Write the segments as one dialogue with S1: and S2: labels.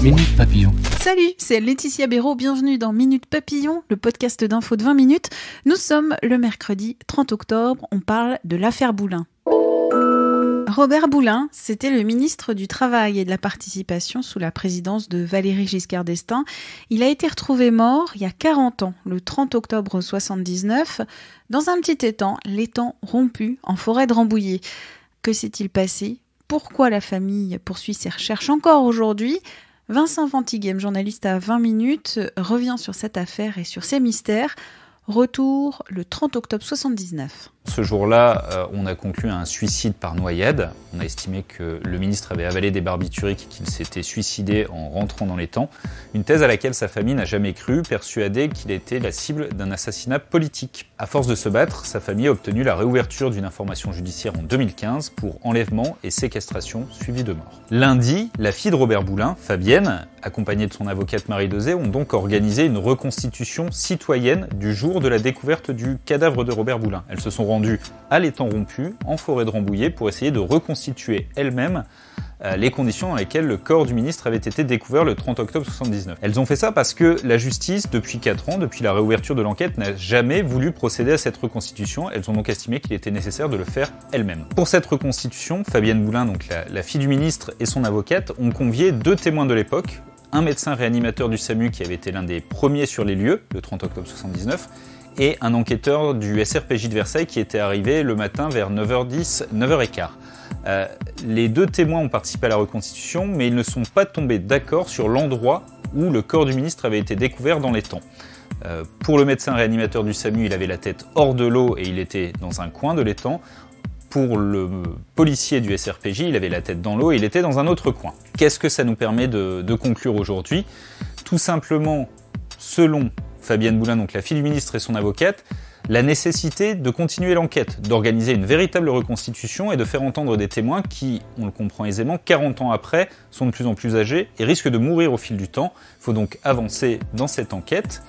S1: Minute Papillon.
S2: Salut, c'est Laetitia Béraud, bienvenue dans Minute Papillon, le podcast d'info de 20 minutes. Nous sommes le mercredi 30 octobre, on parle de l'affaire Boulin. Robert Boulin, c'était le ministre du Travail et de la Participation sous la présidence de Valéry Giscard d'Estaing. Il a été retrouvé mort il y a 40 ans, le 30 octobre 1979, dans un petit étang, l'étang rompu, en forêt de Rambouillet. Que s'est-il passé ? Pourquoi la famille poursuit ses recherches encore aujourd'hui ? Vincent Ventighem, journaliste à 20 minutes, revient sur cette affaire et sur ses mystères. Retour le 30 octobre 1979.
S3: Ce jour-là, on a conclu un suicide par noyade. On a estimé que le ministre avait avalé des barbituriques et qu'il s'était suicidé en rentrant dans l'étang. Une thèse à laquelle sa famille n'a jamais cru, persuadée qu'il était la cible d'un assassinat politique. À force de se battre, sa famille a obtenu la réouverture d'une information judiciaire en 2015 pour enlèvement et séquestration suivie de mort. Lundi, la fille de Robert Boulin, Fabienne, accompagnée de son avocate Marie Dezay, ont donc organisé une reconstitution citoyenne du jour de la découverte du cadavre de Robert Boulin. Elles se sont rendues à l'étang rompu, en forêt de Rambouillet, pour essayer de reconstituer elles-mêmes les conditions dans lesquelles le corps du ministre avait été découvert le 30 octobre 1979. Elles ont fait ça parce que la justice, depuis 4 ans, depuis la réouverture de l'enquête, n'a jamais voulu procéder à cette reconstitution. Elles ont donc estimé qu'il était nécessaire de le faire elles-mêmes. Pour cette reconstitution, Fabienne Boulin, donc la fille du ministre, et son avocate ont convié 2 témoins de l'époque, un médecin réanimateur du SAMU qui avait été l'un des premiers sur les lieux, le 30 octobre 1979, et un enquêteur du SRPJ de Versailles qui était arrivé le matin vers 9h10, 9h15. Les 2 témoins ont participé à la reconstitution, mais ils ne sont pas tombés d'accord sur l'endroit où le corps du ministre avait été découvert dans l'étang. Pour le médecin réanimateur du SAMU, il avait la tête hors de l'eau et il était dans un coin de l'étang. Pour le policier du SRPJ, il avait la tête dans l'eau et il était dans un autre coin. Qu'est-ce que ça nous permet de conclure aujourd'hui ? Tout simplement, selon Fabienne Boulin, donc la fille du ministre et son avocate, la nécessité de continuer l'enquête, d'organiser une véritable reconstitution et de faire entendre des témoins qui, on le comprend aisément, 40 ans après, sont de plus en plus âgés et risquent de mourir au fil du temps. Il faut donc avancer dans cette enquête,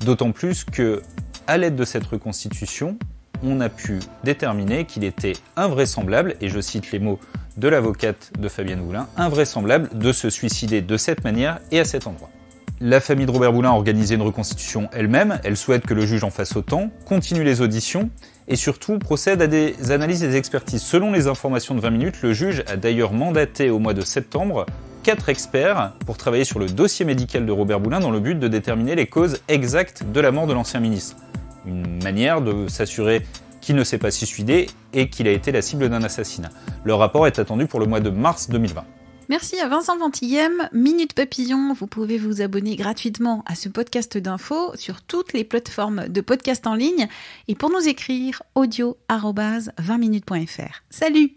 S3: d'autant plus que, à l'aide de cette reconstitution, on a pu déterminer qu'il était invraisemblable, et je cite les mots de l'avocate de Fabienne Boulin, invraisemblable de se suicider de cette manière et à cet endroit. La famille de Robert Boulin a organisé une reconstitution elle-même, elle souhaite que le juge en fasse autant, continue les auditions et surtout procède à des analyses et des expertises. Selon les informations de 20 minutes, le juge a d'ailleurs mandaté au mois de septembre 4 experts pour travailler sur le dossier médical de Robert Boulin dans le but de déterminer les causes exactes de la mort de l'ancien ministre. Une manière de s'assurer qu'il ne s'est pas suicidé et qu'il a été la cible d'un assassinat. Le rapport est attendu pour le mois de mars 2020.
S2: Merci à Vincent Ventighem. Minute Papillon, vous pouvez vous abonner gratuitement à ce podcast d'infos sur toutes les plateformes de podcast en ligne et pour nous écrire audio@20minutes.fr. Salut!